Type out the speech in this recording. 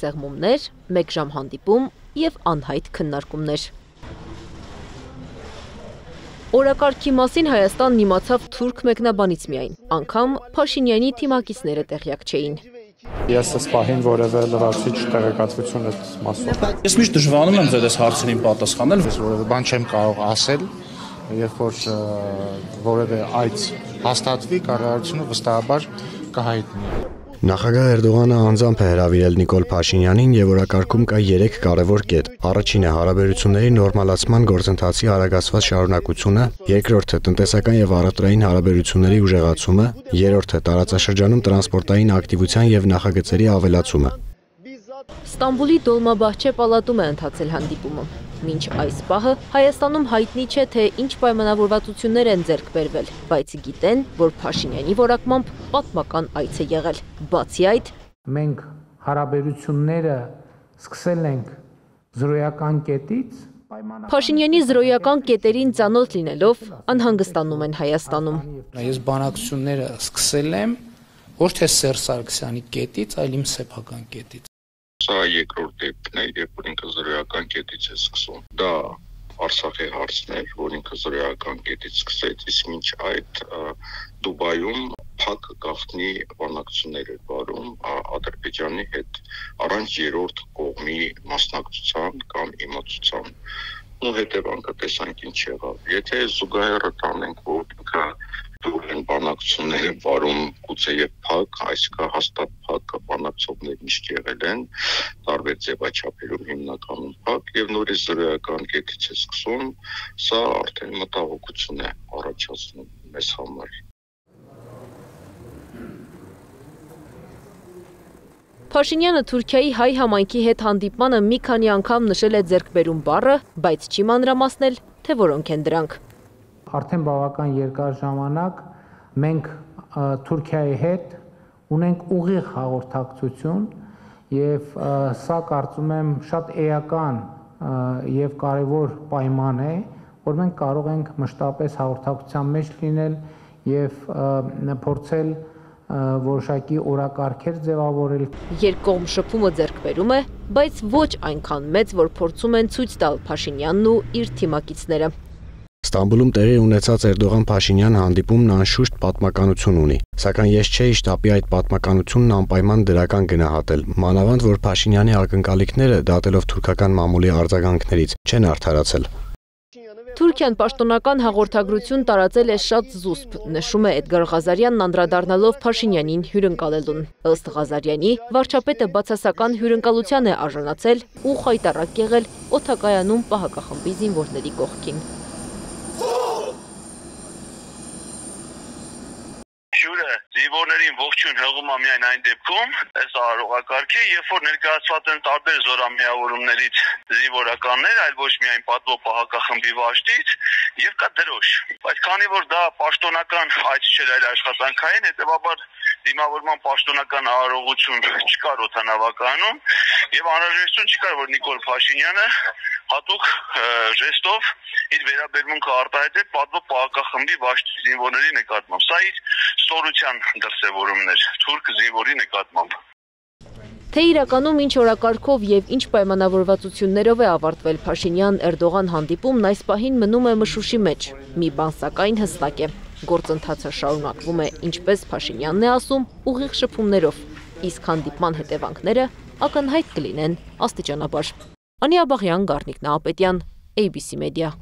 սեղմումներ, 1 ժամ հանդիպում և անհայտ քննարկումներ։ Օրակարգի մասին Հայաստանն իմացավ թուրք մեկնաբանից միայն, անգամ Փաշինյանի թիմակիցները տեղյակ չէին։ Ես այս պահին որևէ լրացուցիչ տեղեկատվություն այդ մասով։ Ես միշտ դժվարանում եմ ձեզ հարցերին պատասխանել, ես որևէ բան չեմ կարող ասել, երբ որ որևէ այց հաստատվի, կառավարությունը վստահաբար կհայտնի։ Նախագահ Էրդողանը անձամբ է հրավիրել Նիկոլ Փաշինյանին և օրակարգում կա 3 կարևոր կետ։ Առաջինը հարաբերությունների նորմալացման գործընթացի արագացված շարունակությունը, երկրորդը տնտեսական և առևտրային հարաբերությունների ուժեղացումը, երրորդը տարածաշրջանում տրանսպորտային ակտիվության և նախագծերի ավելացումը։ Ստամբուլի Դոլմաբահչե պալատում է ընթացել հանդիպումը։ Մինչ այս պահը Հայաստանում հայտնի չէ, թե ինչ պայմանավորվածություններ են ձեռք բերվել, բայց գիտեն, որ Փաշինյանի որակմամբ պատմական այց է եղել։ Բացի այդ, մենք հարաբերությունները սկսել ենք զրոյական կետից, Փաշինյանի զրոյական կետերին ծանոթ լինելով անհանգստանում են Հայաստանում։ Ես բանակցությունները սկսել եմ ոչ թե Սերժ Սարգսյանի կետից, այլ իմ սեփական կետից։ Սա երկրորդ դեպքն է, երբ որ ինքը զրոյական կետից է սկսում։ Դա Արցախի հարցն էր, որ ինքը զրոյական կետից սկսեց, իսկ մինչ այդ Դուբայում փակ գաղտնի բանակցություններ էր վարում Ադրբեջանի հետ առանց երրորդ կողմի մասնակցության կամ իմացության։ Ու հետևանքը տեսանք ինչ եղավ։ Եթե զուգահեռը տանենք, որ ինքը դուրեն բանակցությունները վարում գուցե եւ փակ, այսինքն հաստատ փակ բանակցողներ միշտ եղել են, տարբեր ձևաչափերում հիմնականում փակ եւ նորից զրոյական կետից է սկսում, սա արդեն մտահոգություն է առաջացնում մեզ համար։ Փաշինյանը Թուրքիայի հայ համայնքի հետ հանդիպմանը մի քանի անգամ նշել է ձեռքբերում բառը, բայց չի մանրամասնել, թե որոնք են դրանք։ Արդեն բավական երկար ժամանակ մենք Թուրքիայի հետ ունենք ուղիղ հաղորդակցություն եւ սա կարծում եմ շատ էական եւ կարեւոր պայման է, որ մենք կարող ենք մշտապես հաղորդակցության մեջ լինել եւ փորձել որոշակի օրակարգեր ձևավորել։ Երկկողմ շփումը ձեռքբերում է, բայց ոչ այնքան մեծ, որ փորձում են ցույց տալ Փաշինյանն ու իր թիմակիցները։ Ստամբուլում տեղի ունեցած Էրդողան-Փաշինյան հանդիպումն անշուշտ պատմականություն ունի, սակայն ես չէի շտապի այդ պատմականությունն անպայման դրական գնահատել, մանավանդ որ Փաշինյանի ակնկալիքները, դատելով թուրքական մամուլի արձագանքներից, չեն արդարացել։ Թուրքիան պաշտոնական հաղորդագրություն տարածել է շատ զուսպ, նշում է Էդգար Ղազարյանն անդրադառնալով Փաշինյանին հյուրընկալելուն։ Ըստ Ղազարյանի, վարչապետը բացասական հյուրընկալության է արժանացել ու խայտառակ եղել օդակայանում պահակախմբի զինվորների կողքին։ Հյուրը զինվորներին ողջույն հղում է միայն այն դեպքում, այս արարողակարգի, երբ որ ներկայացված են տարբեր զորամիավորումներից զինվորականներ, այլ ոչ միայն պատվո պահակախմբի վաշտից, եւ կա դրոշ։ Բայց քանի որ դա պաշտոնական այց չէր, այլ աշխատանքային, հետեւաբար դիմավորման պաշտոնական արարողություն չկար օդանավակայանում եւ անհրաժեշտություն չկար, որ Նիկոլ Փաշինյանը հատուկ ժեստով իր վերաբերմունքը արտահայտե պատվո պահակախմբի վաշտի զինվորների նկատմամբ։ Սա իր ստորության դրսևորումն էր թուրք զինվորի նկատմամբ։ Թե իրականում ինչ օրակարգով եւ ինչ պայմանավորվածություններով է ավարտվել Փաշինյան-Էրդողան հանդիպումն այս պահին մնում է մշուշի մեջ։ Մի բան սակայն հստակ է. գործընթացը շարունակվում է ինչպես Փաշինյանն է ասում, ուղիղ շփումներով, իսկ հանդիպման հետևանքները ակնհայտ կլինեն աստիճանաբար։ Անի Աբաղյան, Գառնիկ Նահապետյան, ABC Media։